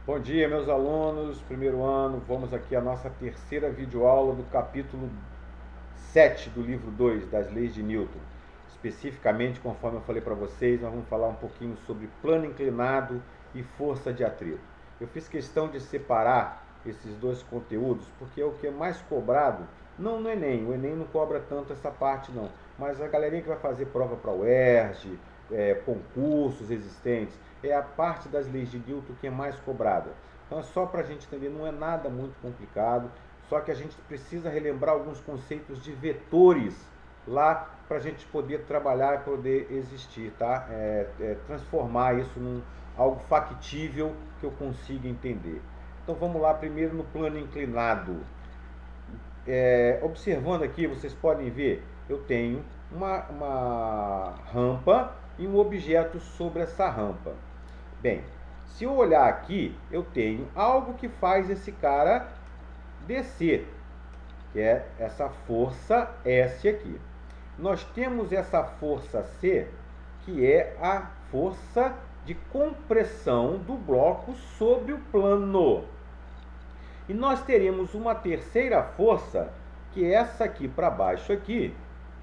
Bom dia, meus alunos, primeiro ano. Vamos aqui à nossa terceira videoaula do capítulo 7 do livro 2 das leis de Newton. Especificamente, conforme eu falei para vocês, nós vamos falar um pouquinho sobre plano inclinado e força de atrito. Eu fiz questão de separar esses dois conteúdos porque é o que é mais cobrado, não no Enem. O Enem não cobra tanto essa parte não, mas a galerinha que vai fazer prova para o UERJ, concursos existentes, é a parte das leis de Newton que é mais cobrada. Então é só para a gente entender, não é nada muito complicado, só que a gente precisa relembrar alguns conceitos de vetores lá para a gente poder trabalhar e poder existir, tá? Transformar isso em algo factível que eu consiga entender. Então vamos lá primeiro no plano inclinado. Observando aqui, vocês podem ver, eu tenho uma rampa e um objeto sobre essa rampa. Bem, se eu olhar aqui, eu tenho algo que faz esse cara descer, que é essa força S aqui. Nós temos essa força C, que é a força de compressão do bloco sobre o plano. E nós teremos uma terceira força, que é essa aqui para baixo aqui,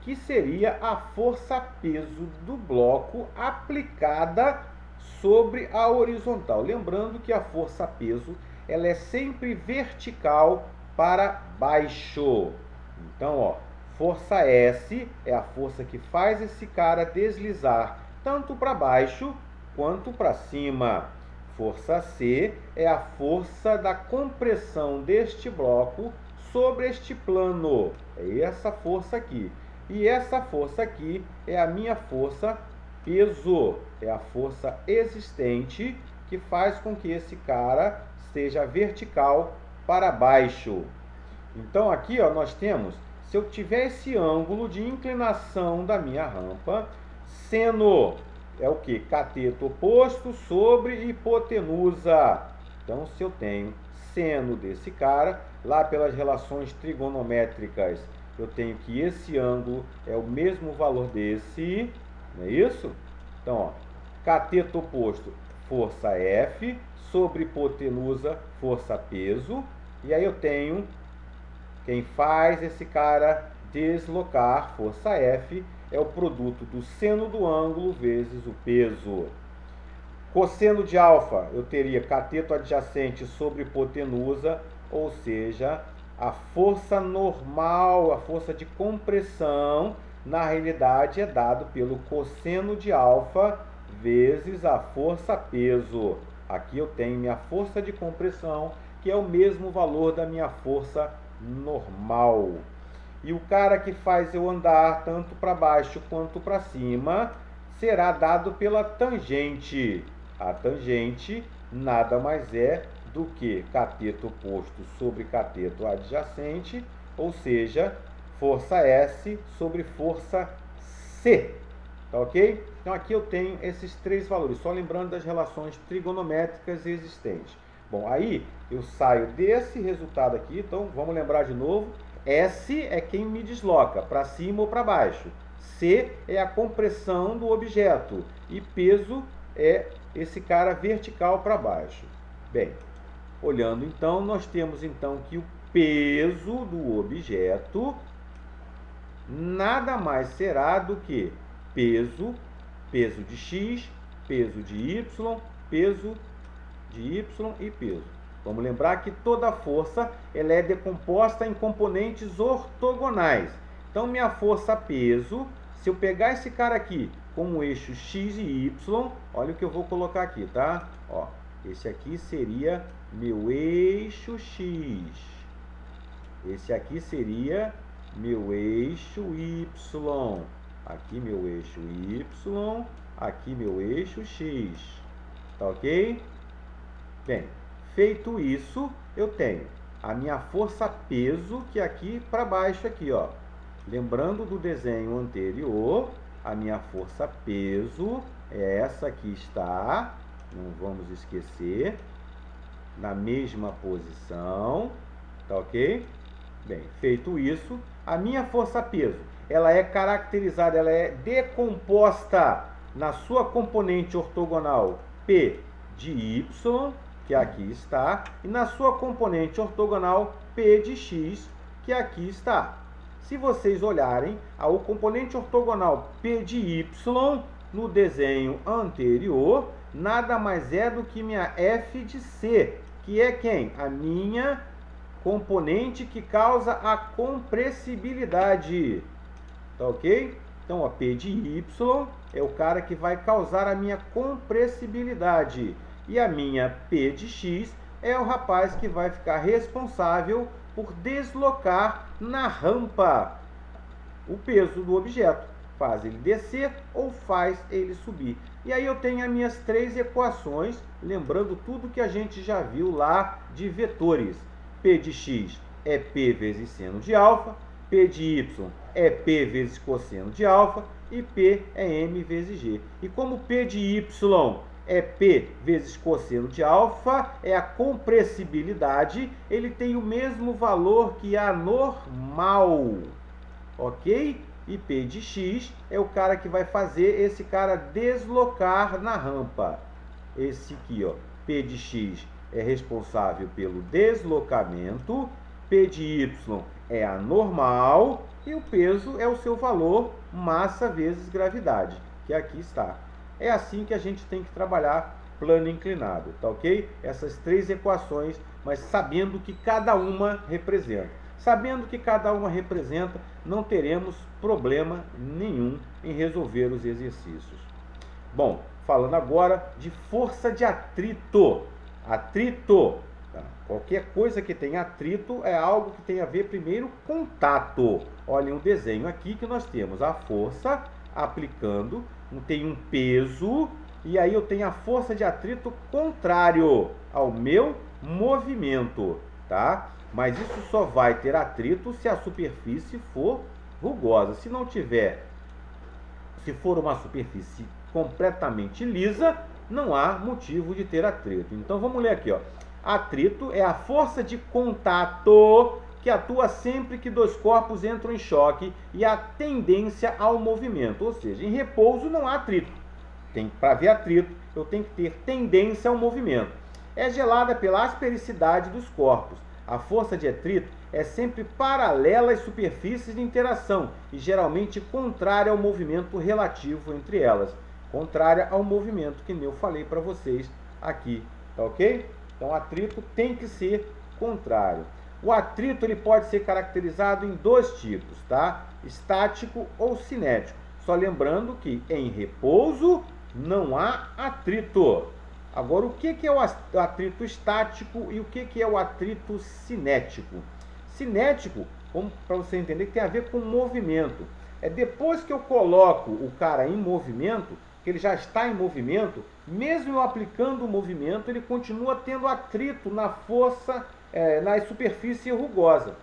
que seria a força-peso do bloco aplicada sobre a horizontal. Lembrando que a força-peso ela é sempre vertical para baixo. Então, ó, força S é a força que faz esse cara deslizar tanto para baixo quanto para cima. Força C é a força da compressão deste bloco sobre este plano. É essa força aqui. E essa força aqui é a minha força peso. É a força existente que faz com que esse cara esteja vertical para baixo. Então aqui ó, nós temos, se eu tiver esse ângulo de inclinação da minha rampa, seno é o que? Cateto oposto sobre hipotenusa. Então se eu tenho seno desse cara, lá pelas relações trigonométricas, eu tenho que esse ângulo é o mesmo valor desse, não é isso? Então, ó, cateto oposto, força F, sobre hipotenusa, força peso, e aí eu tenho quem faz esse cara deslocar, força F, é o produto do seno do ângulo vezes o peso. Cosseno de alfa, eu teria cateto adjacente sobre hipotenusa, ou seja, a força normal, a força de compressão, na realidade é dado pelo cosseno de alfa vezes a força peso. Aqui eu tenho minha força de compressão, que é o mesmo valor da minha força normal. E o cara que faz eu andar tanto para baixo quanto para cima será dado pela tangente. A tangente nada mais é do que cateto oposto sobre cateto adjacente, ou seja, força S sobre força C. Tá ok? Então aqui eu tenho esses três valores, só lembrando das relações trigonométricas existentes. Bom, aí eu saio desse resultado aqui, então vamos lembrar de novo. S é quem me desloca, para cima ou para baixo. C é a compressão do objeto. E peso é esse cara vertical para baixo. Bem, olhando então, nós temos então que o peso do objeto nada mais será do que peso de x, peso de y, peso de y e peso. Vamos lembrar que toda força ela é decomposta em componentes ortogonais. Então, minha força peso, se eu pegar esse cara aqui como eixo x e y, olha o que eu vou colocar aqui, tá? Ó, esse aqui seria meu eixo x. Esse aqui seria meu eixo y. Aqui meu eixo y, aqui meu eixo x. Tá ok? Bem, feito isso, eu tenho a minha força peso, que é aqui para baixo aqui, ó. Lembrando do desenho anterior, a minha força peso é essa que está, não vamos esquecer, na mesma posição, tá ok? Bem, feito isso, a minha força peso, ela é caracterizada, ela é decomposta na sua componente ortogonal P de Y que aqui está, e na sua componente ortogonal P de x, que aqui está. Se vocês olharem, o componente ortogonal P de y no desenho anterior nada mais é do que minha f de c, que é quem? A minha componente que causa a compressibilidade. Tá ok? Então, a P de y é o cara que vai causar a minha compressibilidade. E a minha P de x é o rapaz que vai ficar responsável por deslocar na rampa o peso do objeto. Faz ele descer ou faz ele subir. E aí eu tenho as minhas três equações, lembrando tudo que a gente já viu lá de vetores. P de x é P vezes seno de alfa, P de y é P vezes cosseno de alfa e P é M vezes G. E como P de y é P vezes cosseno de alfa, é a compressibilidade, ele tem o mesmo valor que a normal, ok? E P de x é o cara que vai fazer esse cara deslocar na rampa. Esse aqui, ó, P de x é responsável pelo deslocamento, P de y é a normal e o peso é o seu valor, massa vezes gravidade, que aqui está. É assim que a gente tem que trabalhar plano inclinado, tá ok? Essas três equações, mas sabendo que cada uma representa. Sabendo que cada uma representa, não teremos problema nenhum em resolver os exercícios. Bom, falando agora de força de atrito. Atrito. Tá? Qualquer coisa que tenha atrito é algo que tem a ver primeiro com contato. Olhem o desenho aqui que nós temos a força aplicando, tem um peso, e aí eu tenho a força de atrito contrário ao meu movimento, tá? Mas isso só vai ter atrito se a superfície for rugosa. Se não tiver, se for uma superfície completamente lisa, não há motivo de ter atrito. Então vamos ler aqui, ó. Atrito é a força de contato que atua sempre que dois corpos entram em choque e a tendência ao movimento. Ou seja, em repouso não há atrito. Para haver atrito, eu tenho que ter tendência ao movimento. É gelada pela aspericidade dos corpos. A força de atrito é sempre paralela às superfícies de interação e geralmente contrária ao movimento relativo entre elas. Contrária ao movimento que eu falei para vocês aqui, tá ok? Então, o atrito tem que ser contrário. O atrito ele pode ser caracterizado em dois tipos, tá? Estático ou cinético. Só lembrando que em repouso não há atrito. Agora, o que é o atrito estático e o que é o atrito cinético? Cinético, para você entender, que tem a ver com movimento. É depois que eu coloco o cara em movimento, que ele já está em movimento, mesmo eu aplicando o movimento, ele continua tendo atrito na força, na superfície rugosa.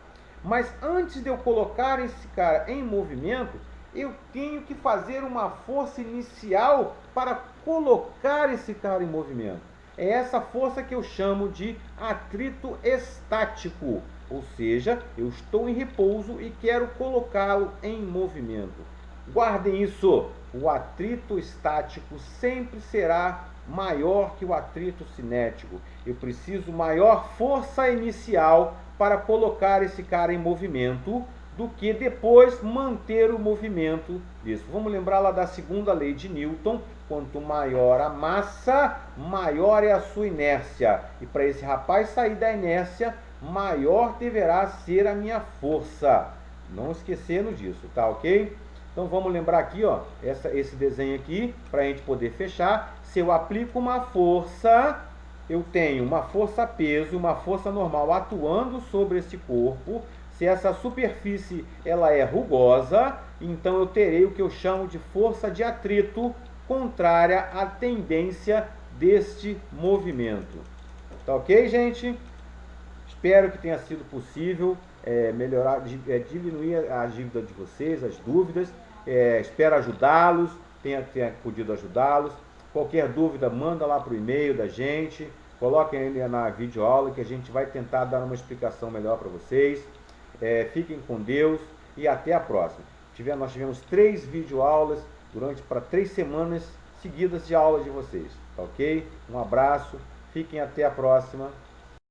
Mas antes de eu colocar esse cara em movimento, eu tenho que fazer uma força inicial para colocar esse cara em movimento. É essa força que eu chamo de atrito estático. Ou seja, eu estou em repouso e quero colocá-lo em movimento. Guardem isso. O atrito estático sempre será maior que o atrito cinético. Eu preciso maior força inicial para colocar esse cara em movimento do que depois manter o movimento disso. Vamos lembrar lá da segunda lei de Newton: quanto maior a massa, maior é a sua inércia. E para esse rapaz sair da inércia, maior deverá ser a minha força. Não esquecendo disso, tá ok? Então vamos lembrar aqui, ó, esse desenho aqui, para a gente poder fechar. Se eu aplico uma força, eu tenho uma força peso, uma força normal atuando sobre esse corpo. Se essa superfície ela é rugosa, então eu terei o que eu chamo de força de atrito contrária à tendência deste movimento. Tá ok, gente? Espero que tenha sido possível melhorar, diminuir a dívida de vocês, as dúvidas. Espero ajudá-los, tenha podido ajudá-los. Qualquer dúvida, manda lá para o e-mail da gente, coloquem ele na videoaula que a gente vai tentar dar uma explicação melhor para vocês. Fiquem com Deus e até a próxima. Nós tivemos 3 videoaulas para 3 semanas seguidas de aula de vocês, tá ok? Um abraço, Fiquem até a próxima.